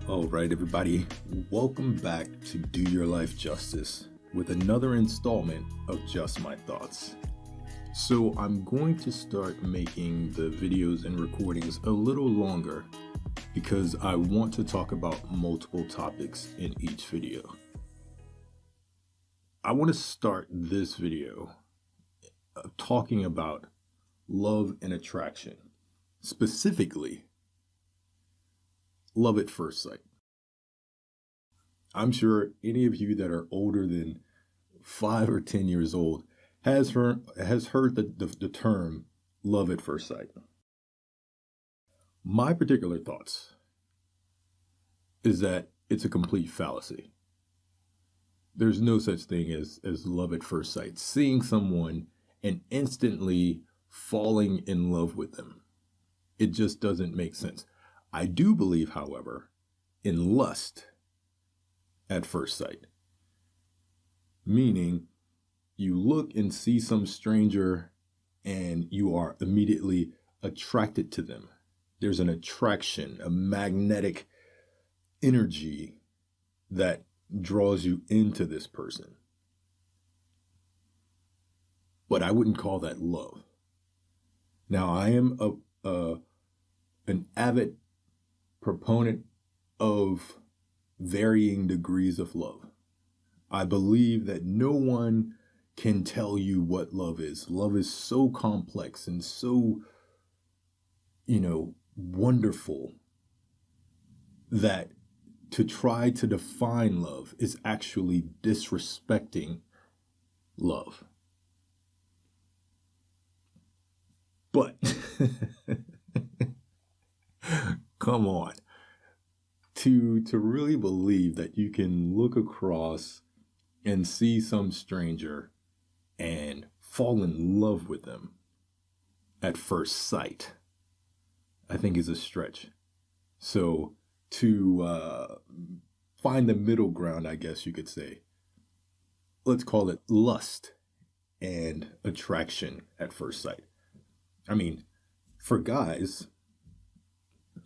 All right, everybody, welcome back to Do Your Life Justice with another installment of Just My Thoughts. So I'm going to start making the videos and recordings a little longer because I want to talk about multiple topics in each video. I want to start this video talking about love and attraction, specifically love at first sight. I'm sure any of you that are older than 5 or 10 years old has heard the term love at first sight. My particular thoughts is that it's a complete fallacy. There's no such thing as love at first sight, seeing someone and instantly falling in love with them. It just doesn't make sense. I do believe, however, in lust at first sight, meaning you look and see some stranger and you are immediately attracted to them. There's an attraction, a magnetic energy that draws you into this person. But I wouldn't call that love. Now, I am an avid proponent of varying degrees of love. I believe that no one can tell you what love is. Love is so complex and so, wonderful that to try to define love is actually disrespecting love. But come on. To really believe that you can look across and see some stranger and fall in love with them at first sight, I think is a stretch. So to find the middle ground, I guess you could say, let's call it lust and attraction at first sight. I mean, for guys,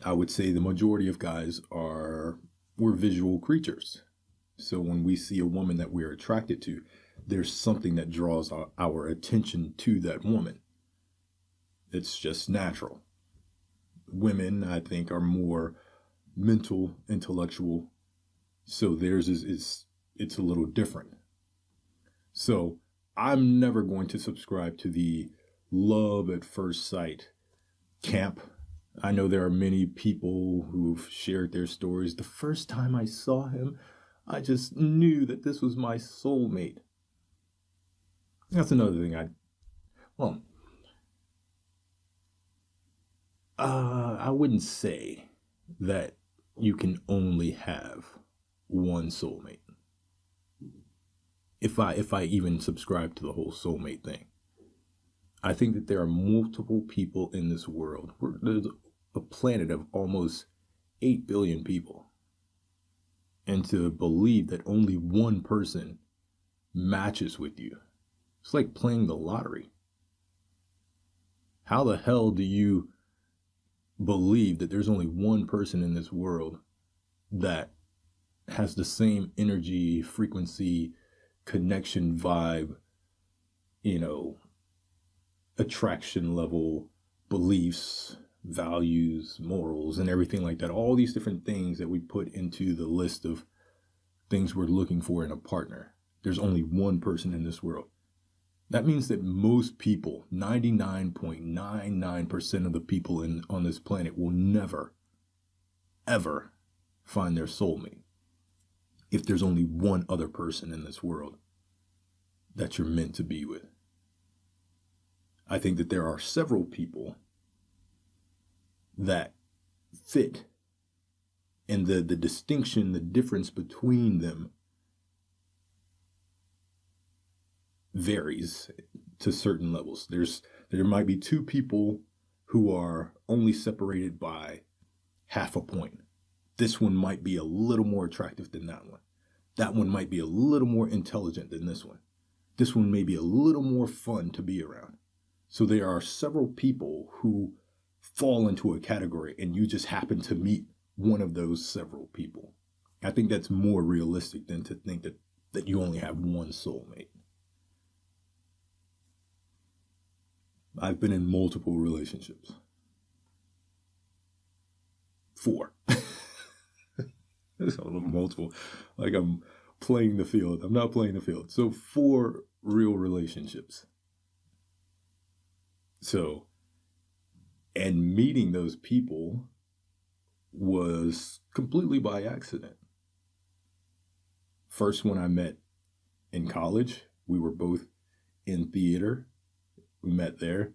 I would say the majority of guys we're visual creatures. So when we see a woman that we're attracted to, there's something that draws our attention to that woman. It's just natural. Women, I think, are more mental, intellectual. So theirs it's a little different. So I'm never going to subscribe to the love at first sight camp. I know there are many people who've shared their stories. The first time I saw him, I just knew that this was my soulmate. That's another thing I wouldn't say that you can only have one soulmate. If I even subscribe to the whole soulmate thing. I think that there are multiple people in this world. There's a planet of almost 8 billion people. And to believe that only one person matches with you, it's like playing the lottery. How the hell do you believe that there's only one person in this world that has the same energy, frequency, connection, vibe, attraction level, beliefs, values, morals, and everything like that? All these different things that we put into the list of things we're looking for in a partner. There's only one person in this world. That means that most people, 99.99% of the people on this planet, will never, ever find their soulmate if there's only one other person in this world that you're meant to be with. I think that there are several people that fit, and the distinction, the difference between them varies to certain levels. There might be two people who are only separated by half a point. This one might be a little more attractive than that one. That one might be a little more intelligent than this one. This one may be a little more fun to be around. So there are several people who fall into a category and you just happen to meet one of those several people. I think that's more realistic than to think that you only have one soulmate. I've been in multiple relationships. 4. There's a little multiple. Like I'm playing the field. I'm not playing the field. So 4 real relationships. So, and meeting those people was completely by accident. First one I met in college, we were both in theater. We met there.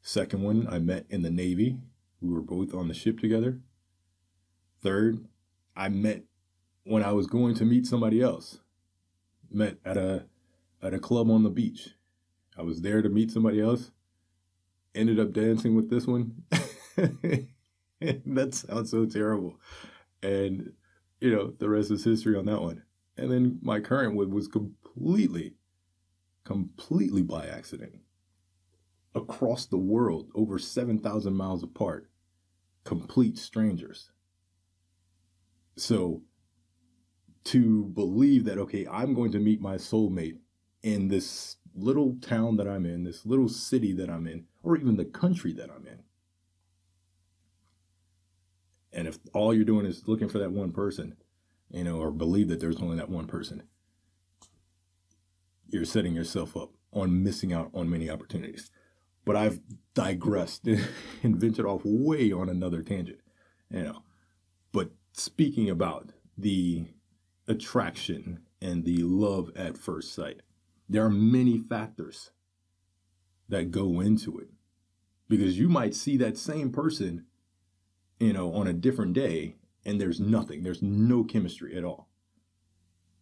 Second one I met in the Navy. We were both on the ship together. Third, I met when I was going to meet somebody else. Met at a club on the beach. I was there to meet somebody else. Ended up dancing with this one. That sounds so terrible. And, the rest is history on that one. And then my current one was completely by accident. Across the world, over 7,000 miles apart, complete strangers. So to believe that, okay, I'm going to meet my soulmate in this little town that I'm in, this little city that I'm in, or even the country that I'm in. And if all you're doing is looking for that one person, or believe that there's only that one person, you're setting yourself up on missing out on many opportunities. But I've digressed and ventured off way on another tangent, But speaking about the attraction and the love at first sight, there are many factors that go into it. Because you might see that same person, on a different day, and there's nothing. There's no chemistry at all.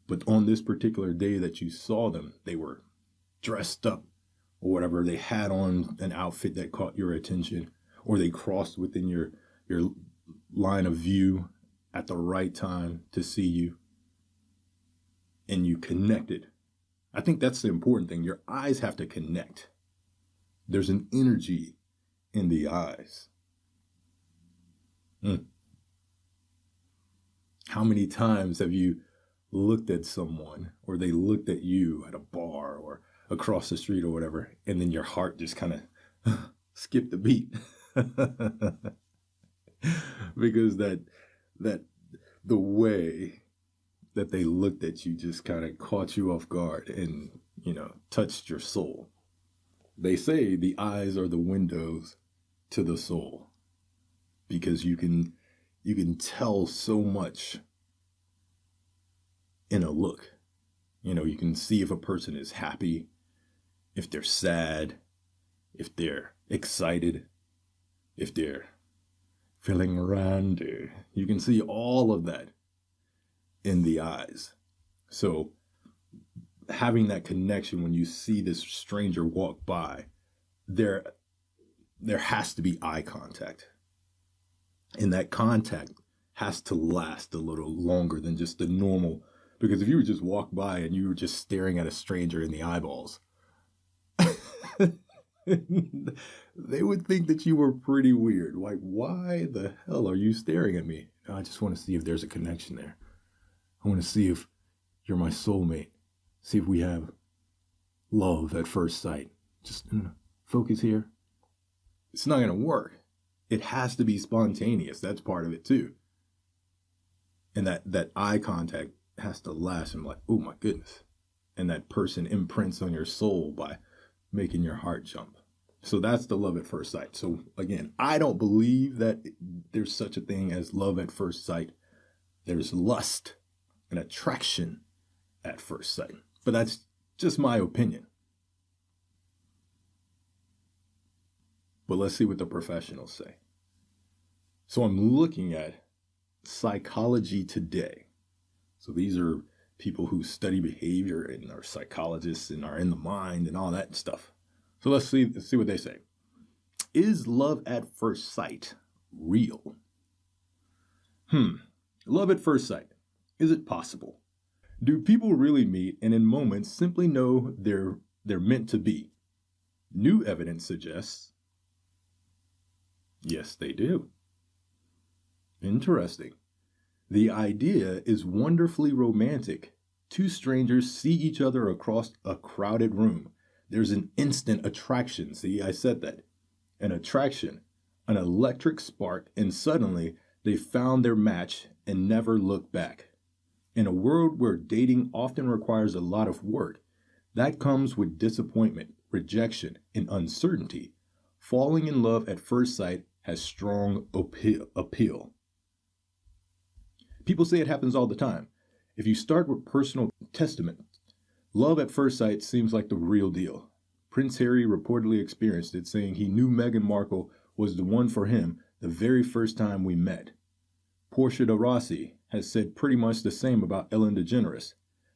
But on this particular day that you saw them, they were dressed up or whatever. They had on an outfit that caught your attention, or they crossed within your line of view at the right time to see you, and you connected. I think that's the important thing. Your eyes have to connect. There's an energy in the eyes. How many times have you looked at someone, or they looked at you at a bar or across the street or whatever, and then your heart just kind of skipped a beat? Because that the way that they looked at you just kind of caught you off guard and, touched your soul. They say the eyes are the windows to the soul, because you can tell so much in a look. You can see if a person is happy, if they're sad, if they're excited, if they're feeling randy. You can see all of that in the eyes. So having that connection when you see this stranger walk by, there has to be eye contact. And that contact has to last a little longer than just the normal. Because if you would just walk by and you were just staring at a stranger in the eyeballs, they would think that you were pretty weird. Like, why the hell are you staring at me? I just want to see if there's a connection there. I want to see if you're my soulmate. See if we have love at first sight. Just focus here. It's not going to work. It has to be spontaneous. That's part of it too. And that eye contact has to last. I'm like, oh my goodness. And that person imprints on your soul by making your heart jump. So that's the love at first sight. So again, I don't believe that there's such a thing as love at first sight. There's lust and attraction at first sight. But that's just my opinion. But let's see what the professionals say. So I'm looking at Psychology Today. So these are people who study behavior and are psychologists and are in the mind and all that stuff. So let's see what they say. Is love at first sight real? Love at first sight. Is it possible? Do people really meet and in moments simply know they're meant to be? New evidence suggests yes, they do. Interesting. The idea is wonderfully romantic. Two strangers see each other across a crowded room. There's an instant attraction. See, I said that. An attraction, an electric spark, and suddenly they found their match and never looked back. In a world where dating often requires a lot of work, that comes with disappointment, rejection, and uncertainty. Falling in love at first sight has strong appeal. People say it happens all the time. If you start with personal testament, love at first sight seems like the real deal. Prince Harry reportedly experienced it, saying he knew Meghan Markle was the one for him the very first time we met. Portia de Rossi has said pretty much the same about Ellen DeGeneres,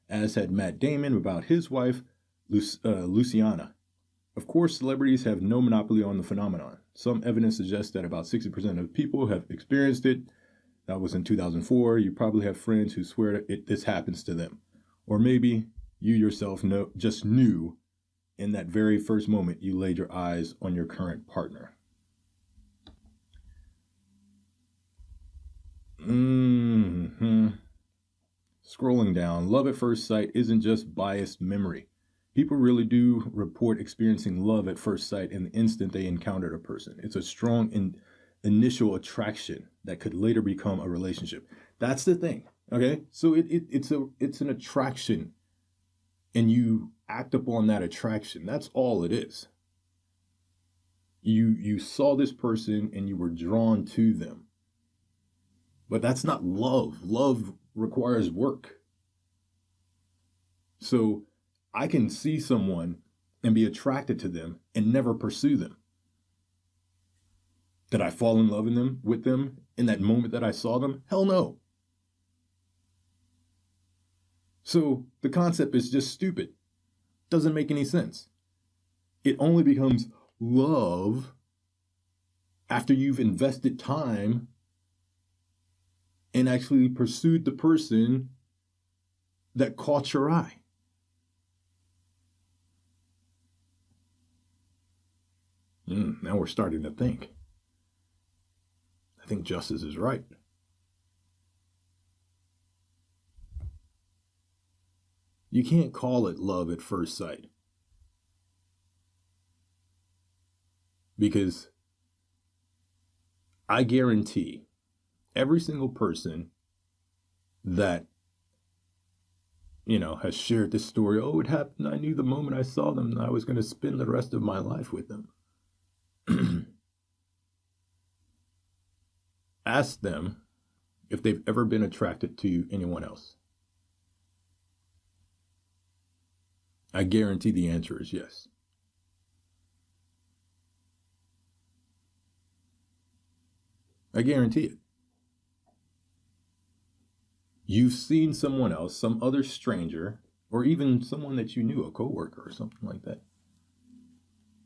as had Matt Damon about his wife, Luciana. Of course, celebrities have no monopoly on the phenomenon. Some evidence suggests that about 60% of people have experienced it. That was in 2004. You probably have friends who swear that this happens to them. Or maybe you yourself just knew in that very first moment you laid your eyes on your current partner. Scrolling down, love at first sight isn't just biased memory. People really do report experiencing love at first sight in the instant they encountered a person. It's a strong initial attraction that could later become a relationship. That's the thing. Okay, so it's an attraction, and you act upon that attraction. That's all it is. You saw this person and you were drawn to them. But that's not love. Love requires work. So I can see someone and be attracted to them and never pursue them. Did I fall in love with them in that moment that I saw them? Hell no. So the concept is just stupid. Doesn't make any sense. It only becomes love after you've invested time and actually pursued the person that caught your eye. Now we're starting to think. I think Justice is right. You can't call it love at first sight. Because I guarantee every single person that, has shared this story, oh, it happened, I knew the moment I saw them that I was going to spend the rest of my life with them. Ask them if they've ever been attracted to anyone else. I guarantee the answer is yes. I guarantee it. You've seen someone else, some other stranger, or even someone that you knew, a coworker or something like that.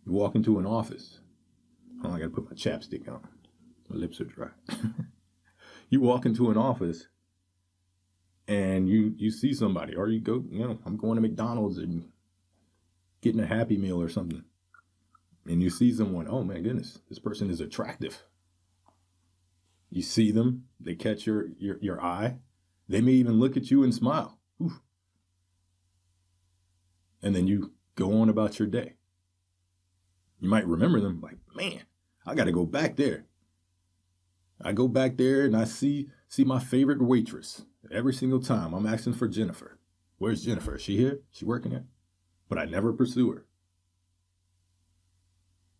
You walk into an office. Oh, I gotta put my chapstick on. My lips are dry. You walk into an office and you see somebody, or you go, I'm going to McDonald's and getting a Happy Meal or something. And you see someone, oh my goodness, this person is attractive. You see them, they catch your eye. They may even look at you and smile. Oof. And then you go on about your day. You might remember them like, man, I got to go back there. I go back there and I see my favorite waitress. Every single time I'm asking for Jennifer. Where's Jennifer? Is she here? She working here? But I never pursue her.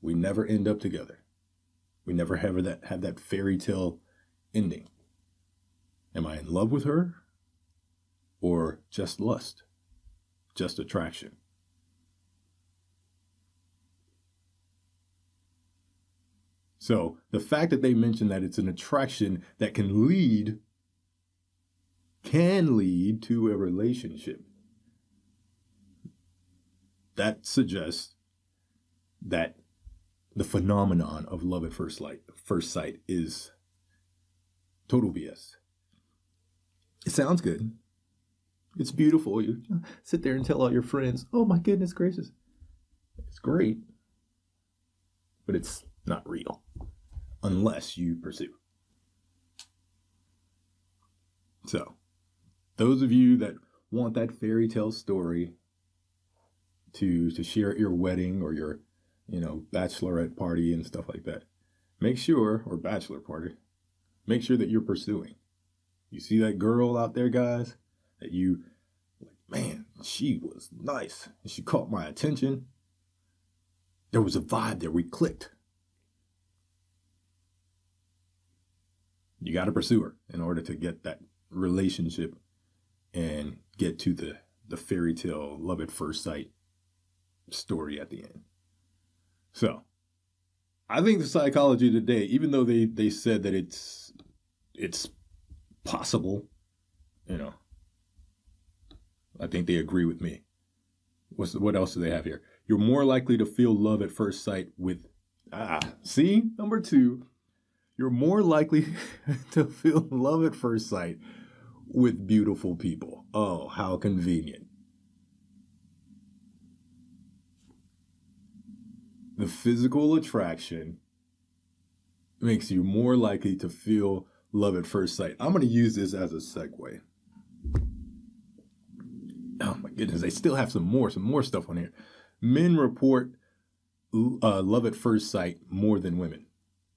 We never end up together. We never have that fairy tale ending. Am I in love with her? Or just lust? Just attraction? So the fact that they mention that it's an attraction that can lead to a relationship, that suggests that the phenomenon of love at first sight is total BS. It sounds good. It's beautiful. You sit there and tell all your friends, oh my goodness gracious. It's great. But it's not real unless you pursue. So, those of you that want that fairy tale story to share at your wedding or your, bachelorette party and stuff like that, make sure, or bachelor party, make sure that you're pursuing. You see that girl out there, guys, that you, like, man, she was nice. And she caught my attention. There was a vibe there. We clicked. You got to pursue her in order to get that relationship and get to the fairy tale love at first sight story at the end. So, I think the psychology today, even though they said that it's possible, I think they agree with me. What else do they have here? You're more likely to feel love at first sight with, number 2, you're more likely to feel love at first sight with beautiful people. Oh, how convenient. The physical attraction makes you more likely to feel love at first sight. I'm going to use this as a segue. Oh my goodness, they still have some more stuff on here. Men report love at first sight more than women.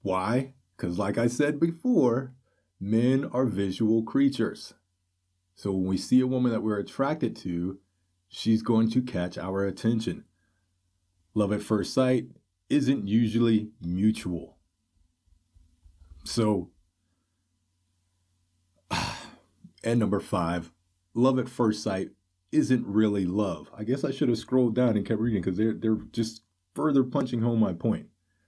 Why? Because like I said before, men are visual creatures. So when we see a woman that we're attracted to, she's going to catch our attention. Love at first sight isn't usually mutual. So, and number 5, love at first sight isn't really love. I guess I should have scrolled down and kept reading because they're just further punching home my point.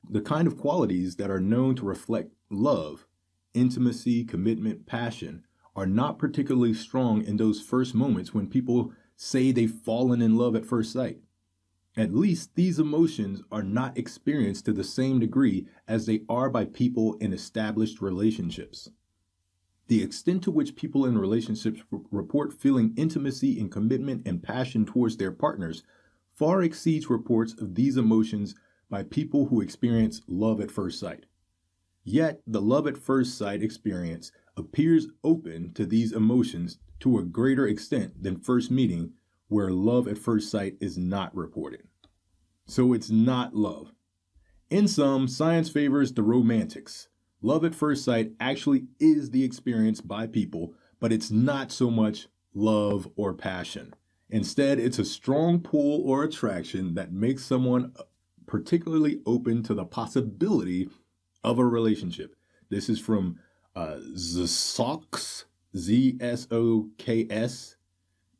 The kind of qualities that are known to reflect love, intimacy, commitment, passion, are not particularly strong in those first moments when people say they've fallen in love at first sight. At least these emotions are not experienced to the same degree as they are by people in established relationships. The extent to which people in relationships report feeling intimacy and commitment and passion towards their partners far exceeds reports of these emotions by people who experience love at first sight. Yet, the love at first sight experience appears open to these emotions to a greater extent than first meeting, where love at first sight is not reported. So it's not love. In sum, science favors the romantics. Love at first sight actually is the experience by people, but it's not so much love or passion. Instead, it's a strong pull or attraction that makes someone particularly open to the possibility of a relationship. This is from Zoks, Zoks,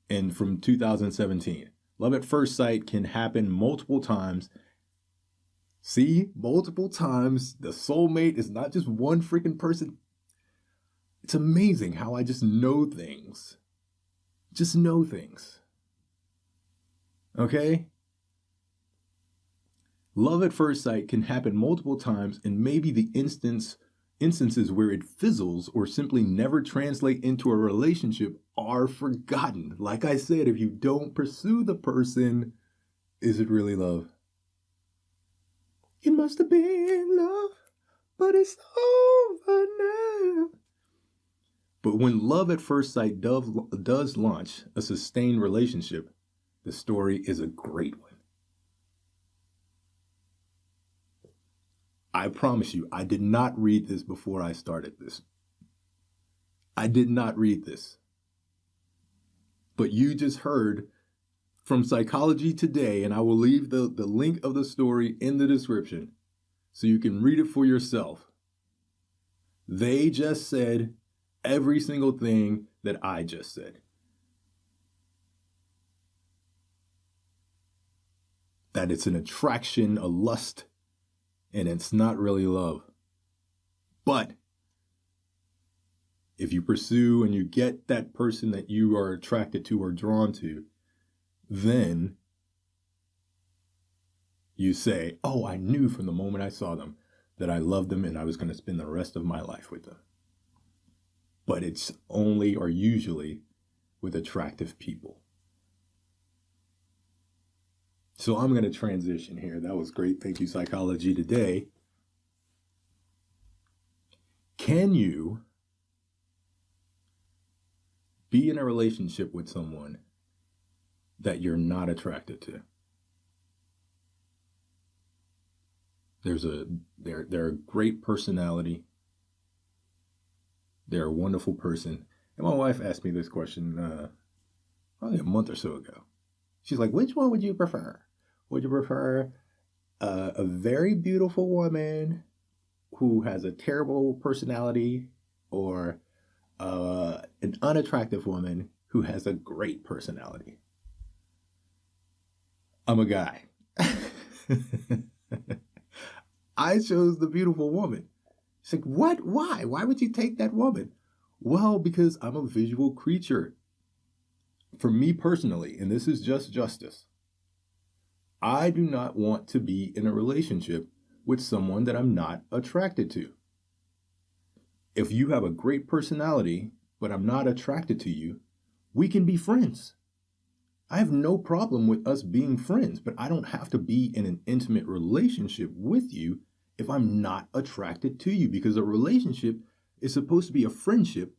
and from 2017. Love at first sight can happen multiple times. See, multiple times. The soulmate is not just one freaking person. It's amazing how I just know things. Just know things. Okay? Love at first sight can happen multiple times, and maybe the instances where it fizzles or simply never translate into a relationship are forgotten. Like I said, if you don't pursue the person, is it really love? It must have been love, but it's over now. But when love at first sight does launch a sustained relationship, the story is a great one. I promise you, I did not read this before I started this. I did not read this. But you just heard from Psychology Today, and I will leave the link of the story in the description so you can read it for yourself. They just said every single thing that I just said. That it's an attraction, a lust, and it's not really love. But if you pursue and you get that person that you are attracted to or drawn to, then you say, oh, I knew from the moment I saw them that I loved them and I was going to spend the rest of my life with them. But it's only or usually with attractive people. So I'm going to transition here. That was great. Thank you, Psychology Today. Can you be in a relationship with someone that you're not attracted to. They're a great personality. They're a wonderful person. And my wife asked me this question probably a month or so ago. She's like, which one would you prefer? Would you prefer a very beautiful woman who has a terrible personality, or an unattractive woman who has a great personality? I'm a guy. I chose the beautiful woman. She's like, what? Why? Why would you take that woman? Well, because I'm a visual creature. For me personally, and this is just justice, I do not want to be in a relationship with someone that I'm not attracted to. If you have a great personality, but I'm not attracted to you, we can be friends. I have no problem with us being friends, but I don't have to be in an intimate relationship with you if I'm not attracted to you, because a relationship is supposed to be a friendship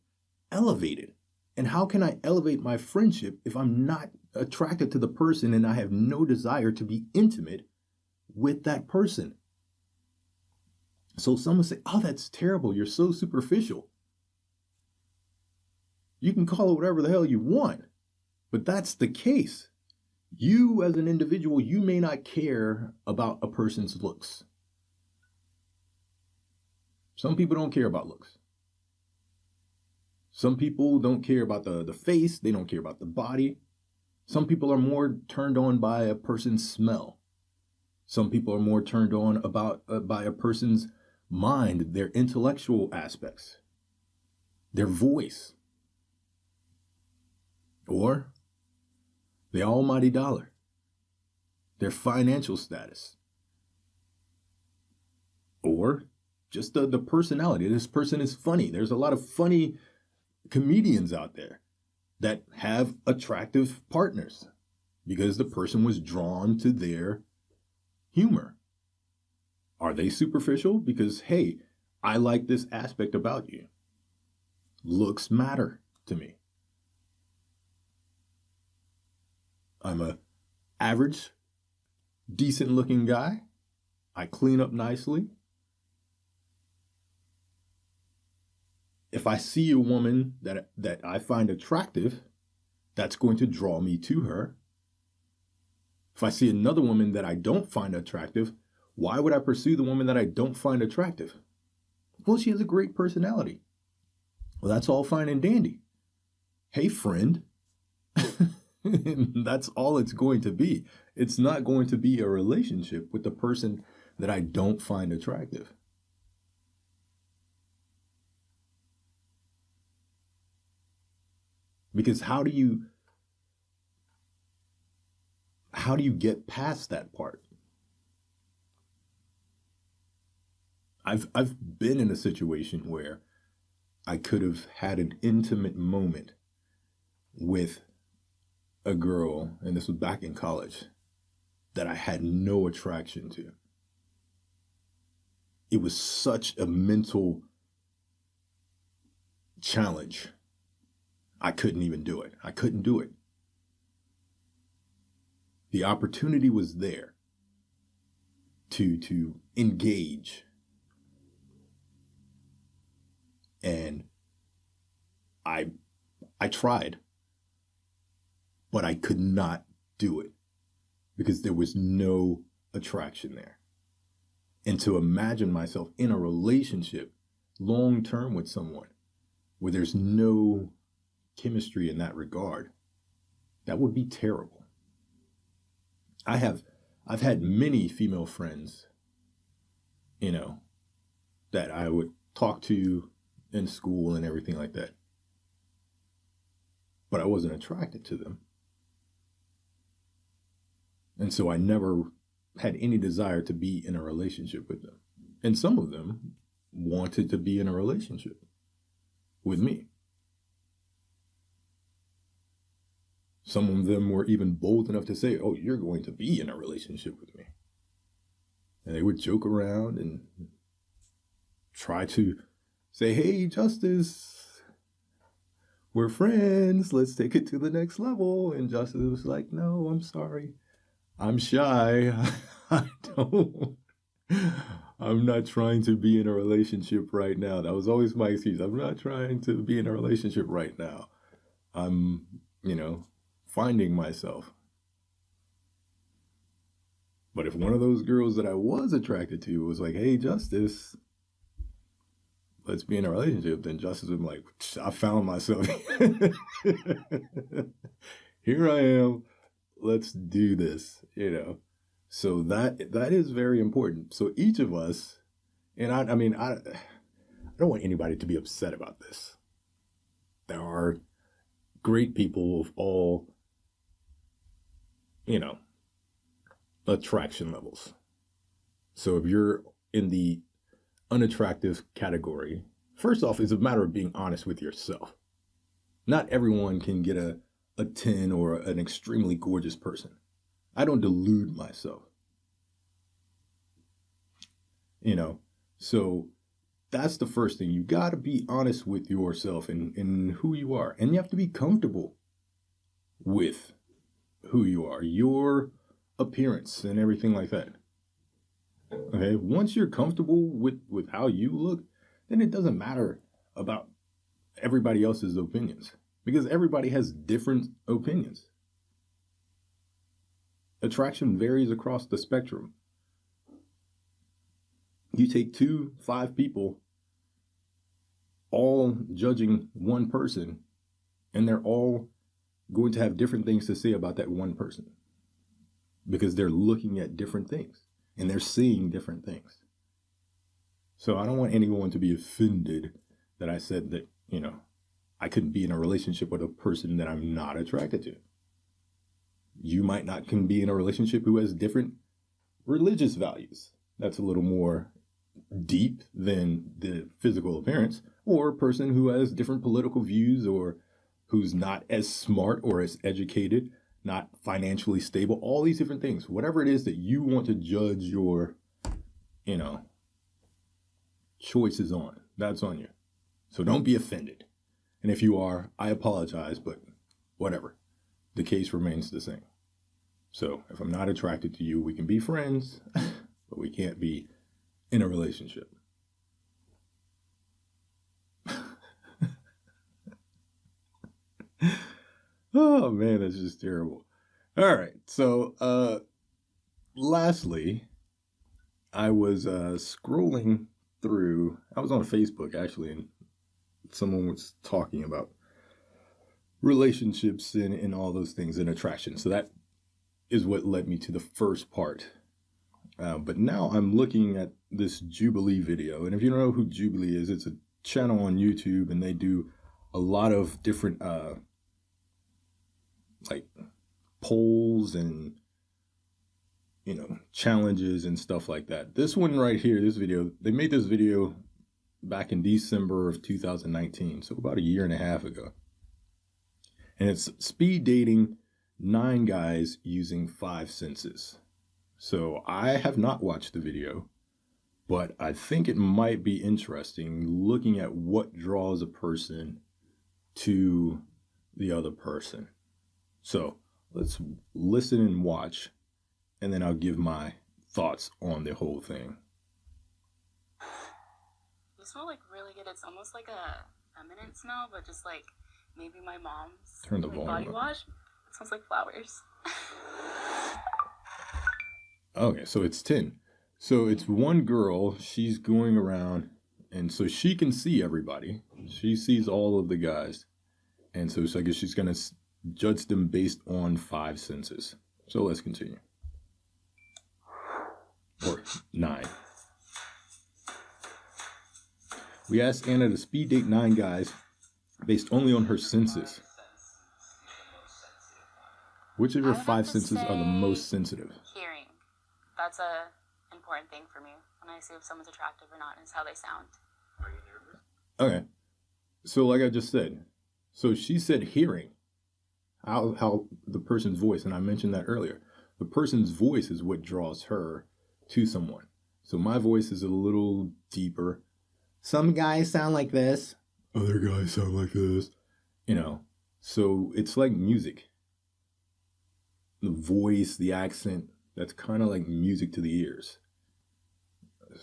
elevated. And how can I elevate my friendship if I'm not attracted to the person and I have no desire to be intimate with that person? So someone say, oh, that's terrible. You're so superficial. You can call it whatever the hell you want, but that's the case. You as an individual, you may not care about a person's looks. Some people don't care about looks. Some people don't care about the face. They don't care about the body. Some people are more turned on by a person's smell. Some people are more turned on by a person's mind, their intellectual aspects, their voice, or the almighty dollar, their financial status, or just the personality. This person is funny. There's a lot of funny comedians out there that have attractive partners because the person was drawn to their humor. Are they superficial? Because, hey, I like this aspect about you. Looks matter to me. I'm a average, decent looking guy. I clean up nicely. If I see a woman that I find attractive, that's going to draw me to her. If I see another woman that I don't find attractive, why would I pursue the woman that I don't find attractive? Well, she has a great personality. Well, that's all fine and dandy. Hey, friend. That's all it's going to be. It's not going to be a relationship with the person that I don't find attractive. Because how do you get past that part? I've been in a situation where I could have had an intimate moment with a girl, and this was back in college, that I had no attraction to. It was such a mental challenge. I couldn't even do it. I couldn't do it. The opportunity was there to engage. And I tried, but I could not do it because there was no attraction there. And to imagine myself in a relationship long term with someone where there's no chemistry in that regard, that would be terrible. I've had many female friends, that I would talk to in school and everything like that. But I wasn't attracted to them. And so I never had any desire to be in a relationship with them. And some of them wanted to be in a relationship with me. Some of them were even bold enough to say, oh, you're going to be in a relationship with me. And they would joke around and try to say, hey, Justice, we're friends. Let's take it to the next level. And Justice was like, no, I'm sorry. I'm shy. I don't. I'm not trying to be in a relationship right now. That was always my excuse. I'm not trying to be in a relationship right now. I'm, finding myself. But if one of those girls that I was attracted to was like, hey, Justice, let's be in a relationship, then Justice would be like, I found myself. Here I am. Let's do this, So that is very important. So each of us, and I don't want anybody to be upset about this. There are great people of all, attraction levels. So if you're in the unattractive category, first off, it's a matter of being honest with yourself. Not everyone can get a 10 or an extremely gorgeous person. I don't delude myself. So that's the first thing. You got to be honest with yourself and who you are. And you have to be comfortable with who you are, your appearance and everything like that. Okay, once you're comfortable with how you look, then it doesn't matter about everybody else's opinions, because everybody has different opinions. Attraction varies across the spectrum. You take 5 people all judging one person, and they're all going to have different things to say about that one person, because they're looking at different things and they're seeing different things. So I don't want anyone to be offended that I said that, I couldn't be in a relationship with a person that I'm not attracted to. You might not can be in a relationship who has different religious values. That's a little more deep than the physical appearance, or a person who has different political views, or who's not as smart or as educated, not financially stable, all these different things. Whatever it is that you want to judge your, choices on, that's on you. So don't be offended. And if you are, I apologize, but whatever. The case remains the same. So if I'm not attracted to you, we can be friends, but we can't be in a relationship. Oh man, that's just terrible. All right. So lastly, I was scrolling through, I was on Facebook actually, and someone was talking about relationships and all those things and attraction. So that is what led me to the first part. But now I'm looking at this Jubilee video. And if you don't know who Jubilee is, it's a channel on YouTube, and they do a lot of different like polls and challenges and stuff like that. This one right here, this video, they made this video back in December of 2019, so about a year and a half ago. And it's speed dating 9 guys using 5 senses. So I have not watched the video, but I think it might be interesting looking at what draws a person to the other person. So let's listen and watch, and then I'll give my thoughts on the whole thing. You smell like really good. It's almost like a feminine smell, but just like maybe my mom's body wash. It smells like flowers. Okay, so it's 10. So it's one girl, she's going around, and so she can see everybody. She sees all of the guys. And so I guess she's going to judge them based on 5 senses. So let's continue. Or 9. We asked Anna to speed date 9 guys based only on her senses. Which of your 5 senses are the most sensitive? Hearing. That's a important thing for me when I see if someone's attractive or not, is how they sound. Are you nervous? Okay. So like I just said, so she said hearing. How the person's voice, and I mentioned that earlier. The person's voice is what draws her to someone. So my voice is a little deeper. Some guys sound like this. Other guys sound like this. You know, so it's like music. The voice, the accent, that's kind of like music to the ears.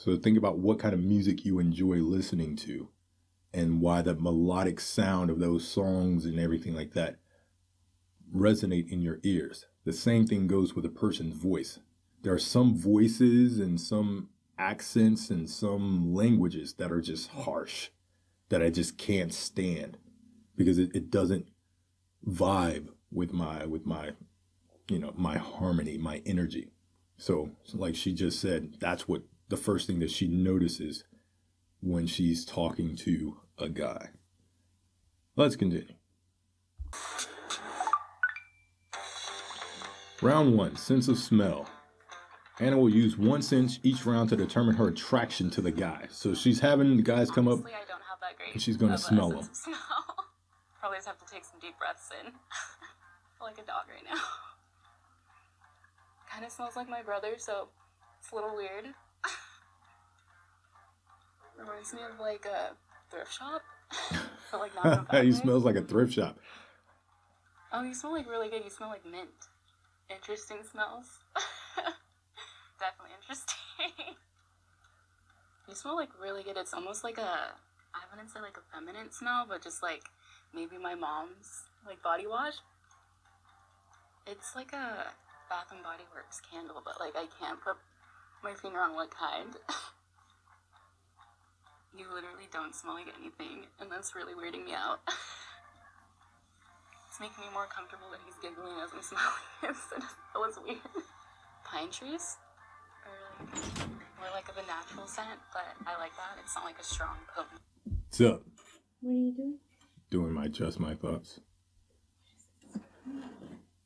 So think about what kind of music you enjoy listening to and why the melodic sound of those songs and everything like that resonate in your ears. The same thing goes with a person's voice. There are some voices and some accents and some languages that are just harsh, that I just can't stand because it doesn't vibe with my my harmony, my energy. So like she just said, that's what the first thing that she notices when she's talking to a guy. Let's continue. Round 1, sense of smell. Anna will use 1 sense each round to determine her attraction to the guy. So she's having the guys come up, I don't have that great and she's going to smell them. Probably just have to take some deep breaths in. Like a dog right now. Kind of smells like my brother, so it's a little weird. Reminds me of like a thrift shop. But like not in a bad He way. smells like a thrift shop. Oh, you smell like really good. You smell like mint. Interesting smells. Definitely interesting. You smell like really good. It's almost like I wouldn't say like a feminine smell, but just like maybe my mom's like body wash. It's like a Bath and Body Works candle, but like I can't put my finger on what kind. You literally don't smell like anything, and that's really weirding me out. It's making me more comfortable that he's giggling as I'm smelling it, so that was weird. Pine trees are like more like of a natural scent, but I like that. It's not like a strong, potent. What's up? What are you doing? Doing my Just My Thoughts.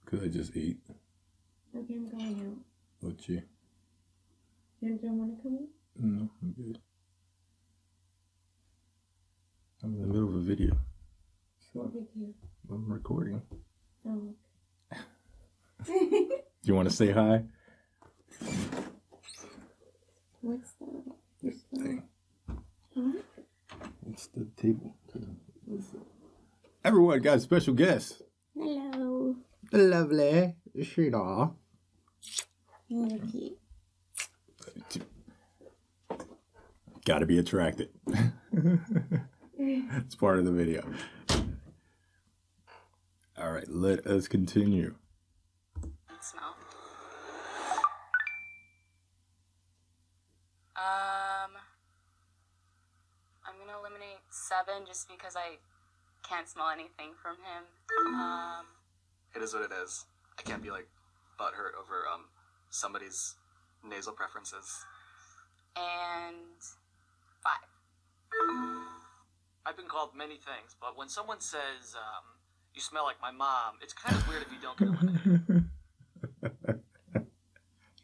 Because I just ate. Okay, I'm going out. What you? You don't want to come in? No, I'm good. I'm in the middle of a video. So What video? I'm recording. Oh, Do you want to say hi? what's that? This thing. Huh? It's the table. Everyone got a special guest. Hello. Lovely. Sheena. Okay. Gotta be attracted. It's part of the video. All right, let us continue. Smell. I'm gonna eliminate 7 just because I can't smell anything from him. It is what it is. I can't be like butthurt over somebody's nasal preferences. And 5. I've been called many things, but when someone says you smell like my mom, it's kind of weird if you don't get eliminated.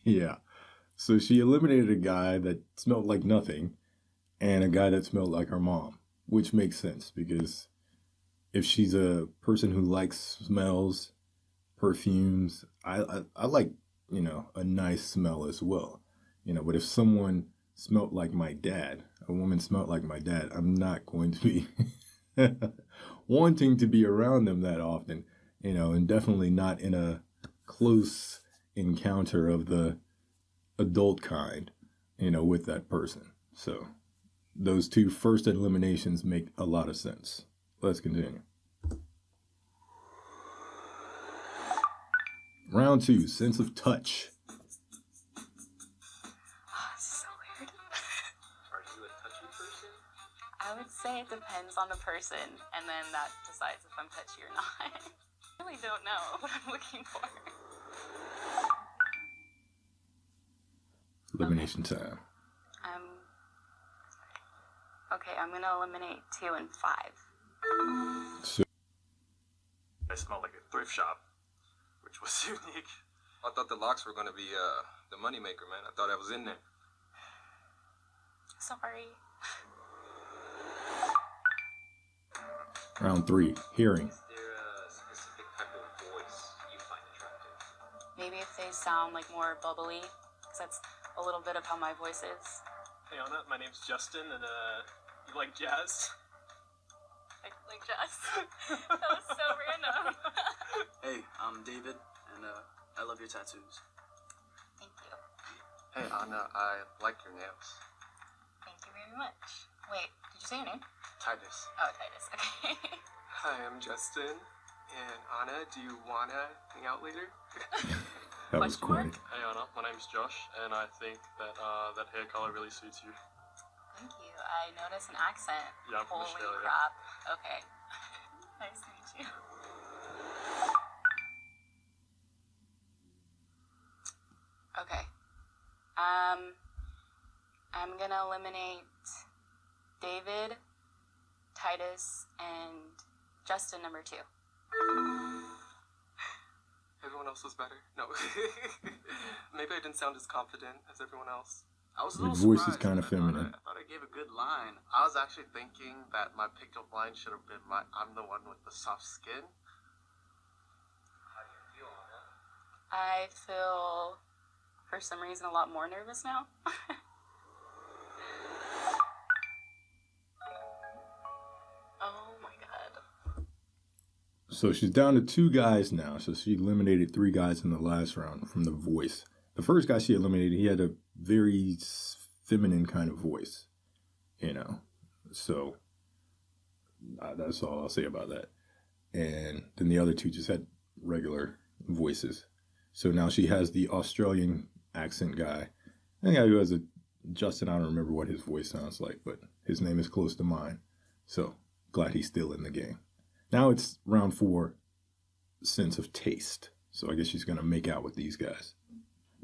Yeah. So she eliminated a guy that smelled like nothing and a guy that smelled like her mom, which makes sense because if she's a person who likes smells, perfumes, I like, a nice smell as well. But if someone smelled like my dad, a woman smelled like my dad, I'm not going to be wanting to be around them that often, and definitely not in a close encounter of the adult kind, with that person. So those 2 first eliminations make a lot of sense. Let's continue. Round 2, sense of touch. So weird. Are you a touchy person? I would say it depends on the person, and then that decides if I'm touchy or not. I really don't know what I'm looking for. Elimination time. Okay, I'm gonna eliminate 2 and 5. So I smelled like a thrift shop, which was unique. I thought the locks were going to be the moneymaker, man. I thought I was in there. Sorry. round 3, hearing. Is there a specific type of voice you find attractive? Maybe if they sound like more bubbly, because that's a little bit of how my voice is. Hey Anna, my name's Justin, and you like jazz? I Like Jess. That was so random. Hey, I'm David, and I love your tattoos. Thank you. Hey, Anna, I like your nails. Thank you very much. Wait, did you say your name? Titus. Oh, Titus. Okay. Hi, I'm Justin. And Anna, do you wanna hang out later? That was Question mark? corny. Hey Anna, my name's Josh, and I think that that hair color really suits you. Thank you. I noticed an accent. Yeah, I'm from Holy Australia. crap. Okay. Nice to meet you. Okay. I'm gonna eliminate David, Titus, and Justin number 2. Everyone else was better. No. Maybe I didn't sound as confident as everyone else. I was a Your little voice is surprised, kinda but I thought feminine. I thought I gave a good line. I was actually thinking that my picked up line should have been I'm the one with the soft skin. How do you feel, Anna? I feel, for some reason, a lot more nervous now. Oh my god. So she's down to 2 guys now. So she eliminated 3 guys in the last round from the voice. The first guy she eliminated, he had a very feminine kind of voice, you know. So that's all I'll say about that. And then the other 2 just had regular voices. So now she has the Australian accent guy. The guy who has a Justin, I don't remember what his voice sounds like, but his name is close to mine. So glad he's still in the game. Now it's round 4, sense of taste. So I guess she's going to make out with these guys.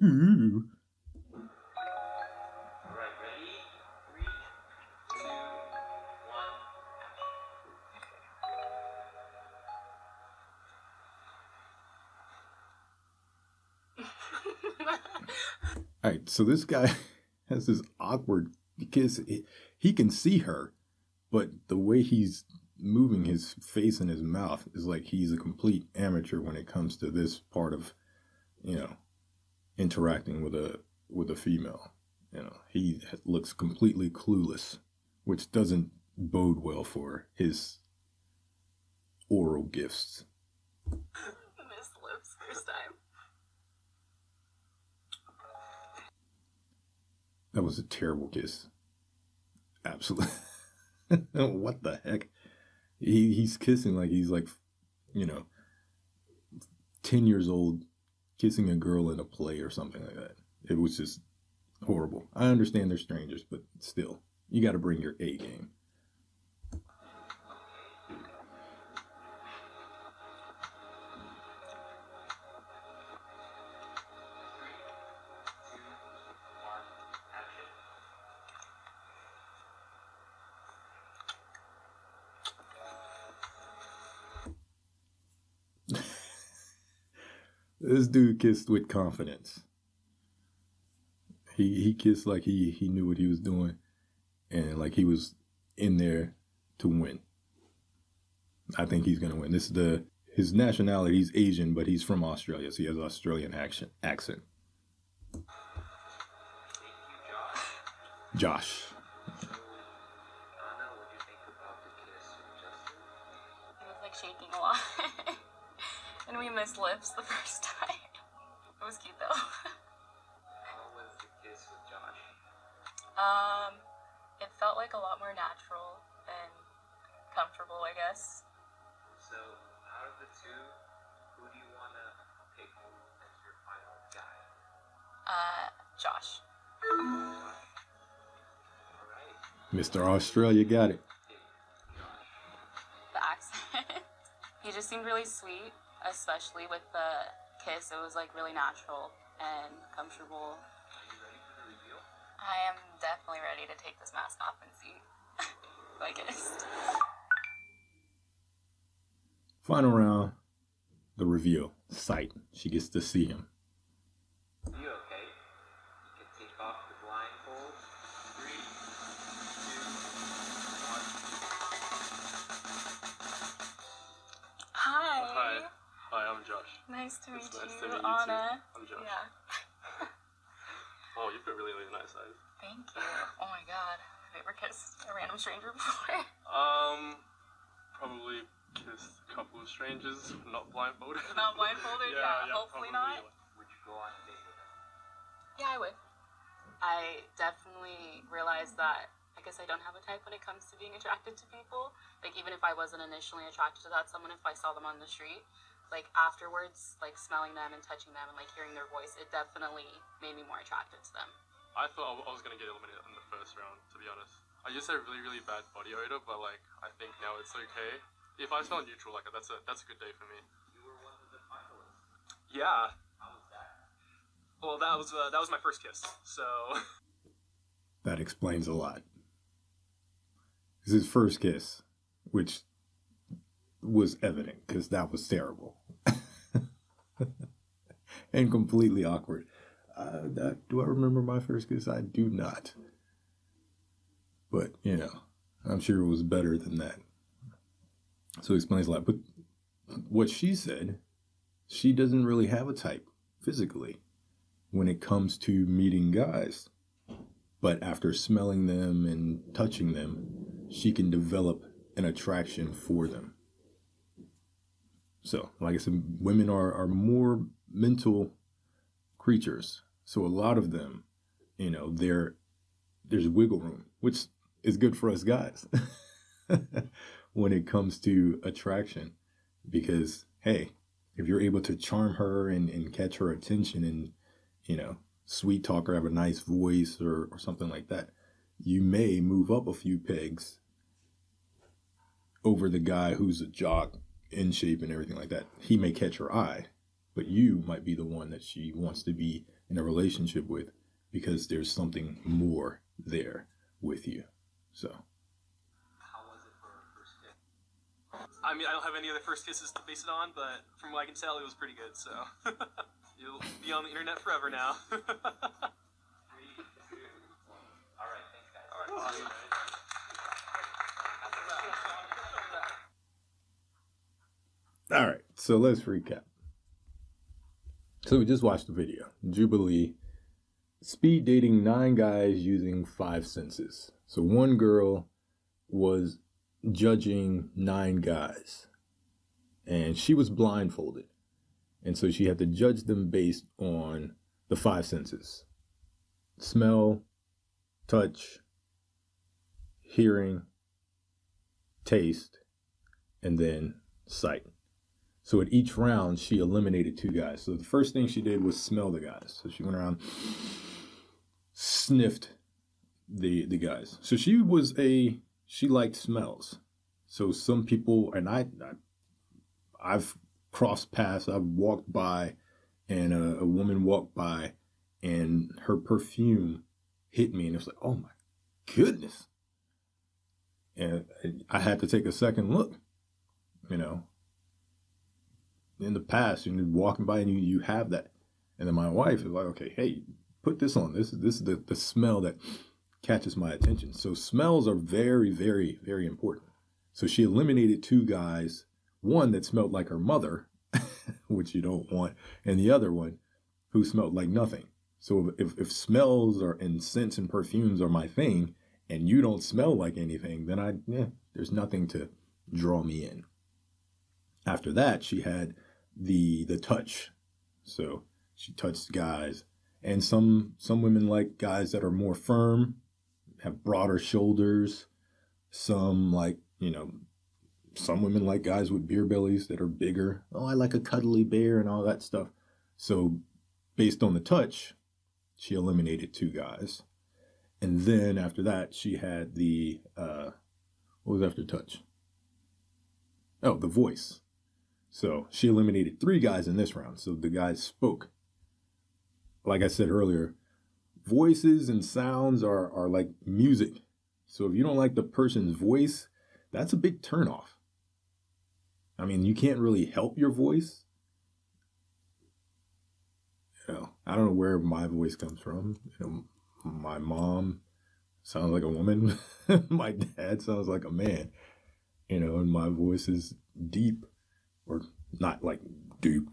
Ooh. Alright, ready? 3, 2, 1. All right, so this guy has this awkward, because he can see her, but the way he's moving his face and his mouth is like he's a complete amateur when it comes to this part of, you know, interacting with a female. You know, he looks completely clueless, which doesn't bode well for his oral gifts. Missed lips first time. That was a terrible kiss. Absolutely. What the heck? He's kissing like he's like, you know, 10 years old, kissing a girl in a play or something like that. It was just horrible. I understand they're strangers, but still, you got to bring your A game. This dude kissed with confidence. He kissed like he knew what he was doing, and like he was in there to win. I think he's gonna win. This is his nationality. He's Asian, but he's from Australia, so he has an Australian accent. Thank you, Josh. Josh. Anna, what do you think about the kiss with Justin? He was like shaking a lot. And we missed lips the first time. It was cute though. How was the kiss with Josh? It felt like a lot more natural and comfortable, I guess. So, out of the 2, who do you want to pick as your final guy? Josh. Alright. Mr. Australia got it. The accent. He just seemed really sweet, especially with the kiss. It was like really natural and comfortable. Are you ready for the reveal? I am definitely ready to take this mask off and see. I guess. Final round, the reveal. Sight. She gets to see him. You okay? You can take off the blindfold. 3, 2, 1. Hi. Hi, I'm Josh. Nice to meet It's nice you, to meet you Anna. too. I'm Josh. Yeah. Oh, you've got really, really nice eyes. Thank you. Oh my god. Have you ever kissed a random stranger before? Probably strangers, not blindfolded. Not blindfolded? Yeah, hopefully not. Would you go on a date with him? Yeah, I would. I definitely realized that I guess I don't have a type when it comes to being attracted to people. Like, even if I wasn't initially attracted to that someone, if I saw them on the street, like, afterwards, like, smelling them and touching them and, like, hearing their voice, it definitely made me more attracted to them. I thought I was going to get eliminated in the first round, to be honest. I used to have really, really bad body odor, but, like, I think now it's okay. If I smell neutral, like, that's a good day for me. You were one of the finalists. Yeah. How was that? Well, that was my first kiss, so... That explains a lot. It's his first kiss, which was evident because that was terrible and completely awkward. Do I remember my first kiss? I do not. But, you know, I'm sure it was better than that. So it explains a lot. But what she said, she doesn't really have a type physically when it comes to meeting guys. But after smelling them and touching them, she can develop an attraction for them. So, like I said, women are more mental creatures. So a lot of them, you know, there's wiggle room, which is good for us guys when it comes to attraction. Because, hey, if you're able to charm her and catch her attention and, you know, sweet talk her, have a nice voice or something like that, you may move up a few pegs over the guy who's a jock, in shape and everything like that. He may catch her eye, but you might be the one that she wants to be in a relationship with because there's something more there with you. So. How was it for a first kiss? I mean, I don't have any other first kisses to base it on, but from what I can tell, it was pretty good, so... You'll be on the internet forever now. 3, 2, 1. All right, thanks, guys. All right, awesome. All right, so let's recap. So we just watched the video. Jubilee, speed dating 9 guys using 5 senses. So one girl was judging 9 guys, and she was blindfolded. And so she had to judge them based on the 5 senses: smell, touch, hearing, taste, and then sight. So at each round, she eliminated 2 guys. So the first thing she did was smell the guys. So she went around, sniffed the guys. So she liked smells. So some people, and I've crossed paths, I've walked by, and a woman walked by, and her perfume hit me, and it was like, oh my goodness. And I had to take a second look, you know. In the past, you're walking by and you have that. And then my wife is like, okay, hey, put this on. This is the smell that catches my attention. So smells are very, very, very important. So she eliminated 2 guys, one that smelled like her mother, which you don't want, and the other one who smelled like nothing. So if smells and scents and perfumes are my thing, and you don't smell like anything, then there's nothing to draw me in. After that, she had the touch. So she touched guys, and some women like guys that are more firm, have broader shoulders. Some like, you know, some women like guys with beer bellies that are bigger. Oh, I like a cuddly bear and all that stuff. So based on the touch, she eliminated 2 guys. And then after that, she had the, what was after touch? Oh, the voice. So she eliminated 3 guys in this round. So the guys spoke. Like I said earlier, voices and sounds are like music. So if you don't like the person's voice, that's a big turnoff. I mean, you can't really help your voice. You know, I don't know where my voice comes from. You know, my mom sounds like a woman. My dad sounds like a man. You know, and my voice is deep. Or not like deep,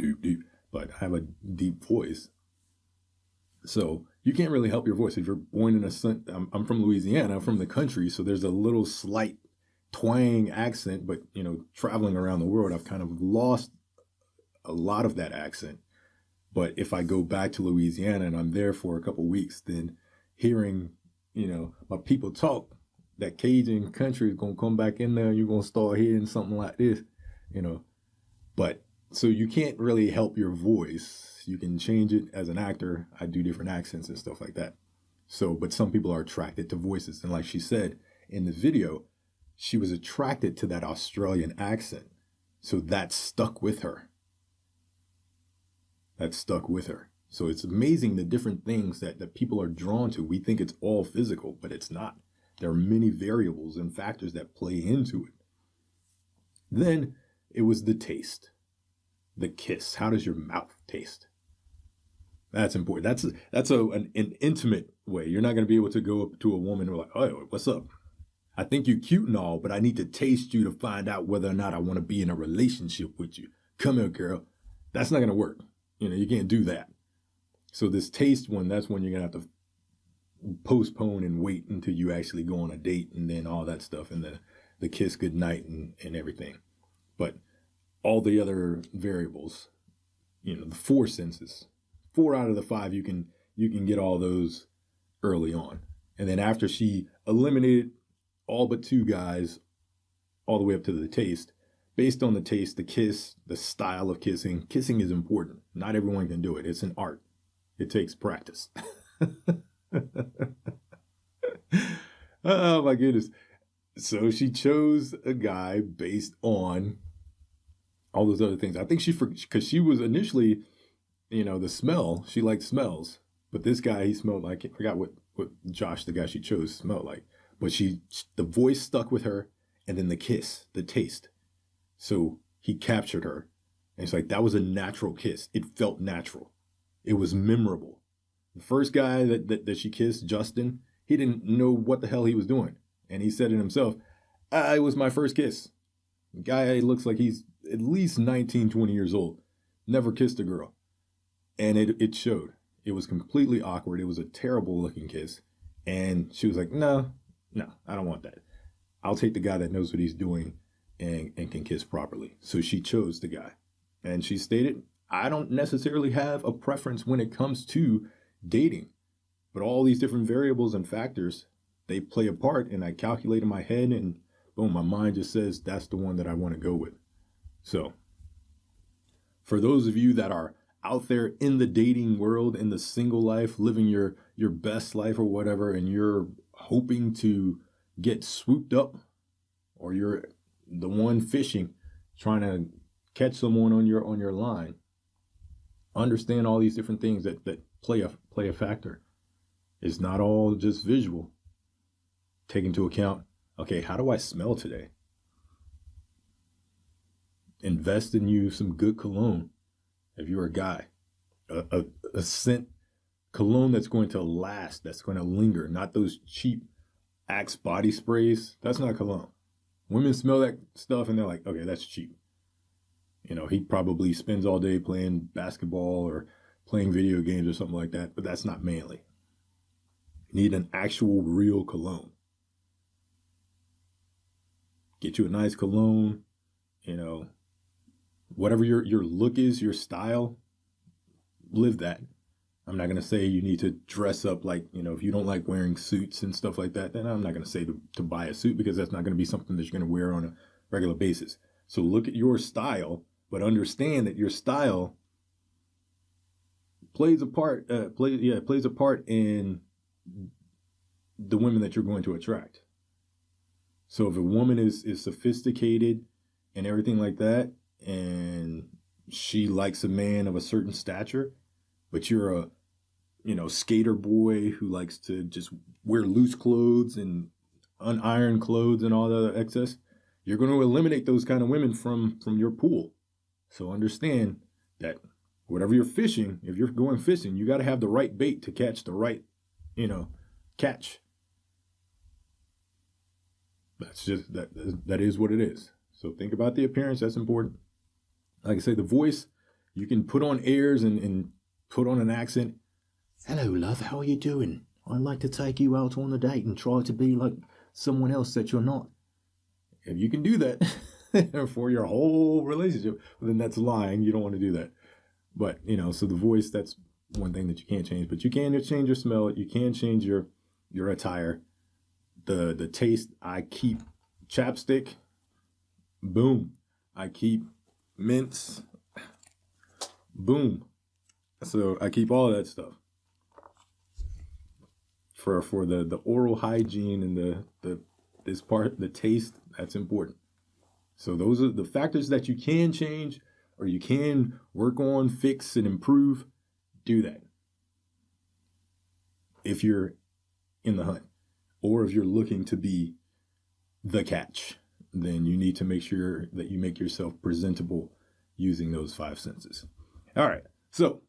but I have a deep voice. So you can't really help your voice if you're born in I'm from Louisiana, I'm from the country, so there's a little slight twang accent, but traveling around the world, I've kind of lost a lot of that accent. But if I go back to Louisiana and I'm there for a couple of weeks, then hearing, my people talk, that Cajun country is going to come back in there and you're going to start hearing something like this, But so you can't really help your voice. You can change it as an actor. I do different accents and stuff like that. So, but some people are attracted to voices. And like she said in the video, she was attracted to that Australian accent. So that stuck with her. So it's amazing the different things that people are drawn to. We think it's all physical, but it's not. There are many variables and factors that play into it. Then it was the taste, the kiss. How does your mouth taste? That's important. That's an intimate way. You're not going to be able to go up to a woman and be like, "Oh, what's up? I think you're cute and all, but I need to taste you to find out whether or not I want to be in a relationship with you. Come here, girl." That's not going to work. You can't do that. So this taste one, that's when you're going to have to postpone and wait until you actually go on a date and then all that stuff and the kiss goodnight and everything. But all the other variables, the 4 senses, 4 out of the 5, you can get all those early on. And then after she eliminated all but 2 guys all the way up to the taste, based on the taste, the kiss, the style of kissing is important. Not everyone can do it. It's an art. It takes practice. Oh my goodness. So she chose a guy based on all those other things. I think because she was initially, the smell, she liked smells. But this guy, he smelled like, I forgot what Josh, the guy she chose, smelled like. But the voice stuck with her, and then the kiss, the taste. So he captured her. And it's like, that was a natural kiss. It felt natural. It was memorable. The first guy that she kissed, Justin, he didn't know what the hell he was doing. And he said it himself, it was my first kiss. The guy looks like he's at least 19, 20 years old. Never kissed a girl. And it showed. It was completely awkward. It was a terrible looking kiss. And she was like, no, I don't want that. I'll take the guy that knows what he's doing and can kiss properly. So she chose the guy. And she stated, I don't necessarily have a preference when it comes to dating. But all these different variables and factors, they play a part. And I calculate in my head and boom, my mind just says that's the one that I want to go with. So for those of you that are out there in the dating world, in the single life, living your best life or whatever, and you're hoping to get swooped up, or you're the one fishing, trying to catch someone on your line, understand all these different things that play a factor. It's not all just visual. Take into account, okay, how do I smell today? Invest in you some good cologne. If you're a guy, a scent cologne that's going to last, that's going to linger, not those cheap Axe body sprays. That's not cologne. Women smell that stuff and they're like, okay, that's cheap. He probably spends all day playing basketball or playing video games or something like that, but that's not manly. You need an actual real cologne. Get you a nice cologne, whatever your look is, your style, live that. I'm not going to say you need to dress up like, if you don't like wearing suits and stuff like that, then I'm not going to say to buy a suit, because that's not going to be something that you're going to wear on a regular basis. So look at your style, but understand that your style plays a part, plays a part in the women that you're going to attract. So if a woman is sophisticated and everything like that, and she likes a man of a certain stature, but you're a skater boy who likes to just wear loose clothes and unironed clothes and all the other excess, you're going to eliminate those kind of women from your pool. So understand that whatever you're fishing, if you're going fishing, you got to have the right bait to catch the right, catch. That's just, that is what it is. So think about the appearance. That's important. Like I say, the voice, you can put on airs and put on an accent. Hello, love. How are you doing? I'd like to take you out on a date and try to be like someone else that you're not. If you can do that for your whole relationship, then that's lying. You don't want to do that. But, so the voice, that's one thing that you can't change. But you can change your smell. You can change your attire. The taste, I keep chapstick. Boom. I keep mints. Boom. So I keep all of that stuff. For the oral hygiene and the taste, that's important. So those are the factors that you can change or you can work on, fix, and improve. Do that. If you're in the hunt or if you're looking to be the catch, then you need to make sure that you make yourself presentable using those 5 senses. All right. So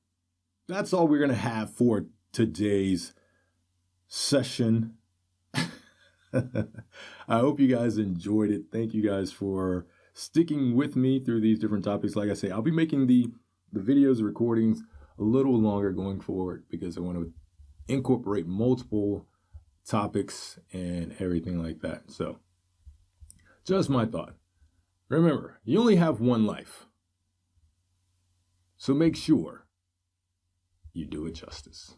that's all we're going to have for today's session. I hope you guys enjoyed it. Thank you guys for sticking with me through these different topics. Like I say, I'll be making the videos, the recordings a little longer going forward because I want to incorporate multiple topics and everything like that. So just my thought. Remember, you only have one life. So make sure you do it justice.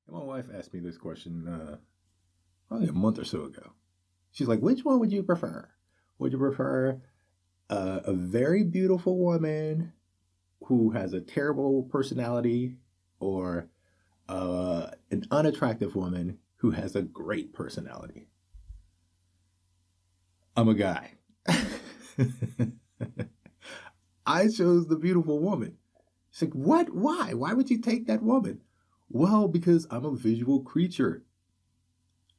My wife asked me this question probably a month or so ago. She's like, which one would you prefer? Would you prefer a very beautiful woman who has a terrible personality or an unattractive woman who has a great personality? I'm a guy. I chose the beautiful woman. She's like, what? Why? Why would you take that woman? Well, because I'm a visual creature.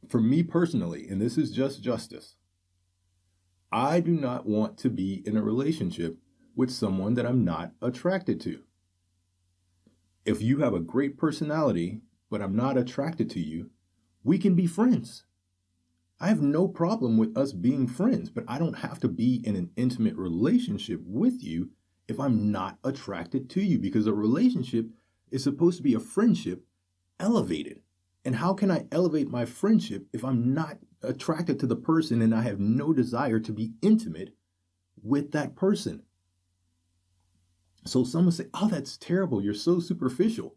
For me personally, and this is just justice, I do not want to be in a relationship with someone that I'm not attracted to. If you have a great personality, but I'm not attracted to you, we can be friends. I have no problem with us being friends, but I don't have to be in an intimate relationship with you if I'm not attracted to you, because a relationship is supposed to be a friendship elevated. And how can I elevate my friendship if I'm not attracted to the person and I have no desire to be intimate with that person? So someone say, oh, that's terrible. You're so superficial.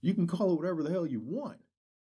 You can call it whatever the hell you want.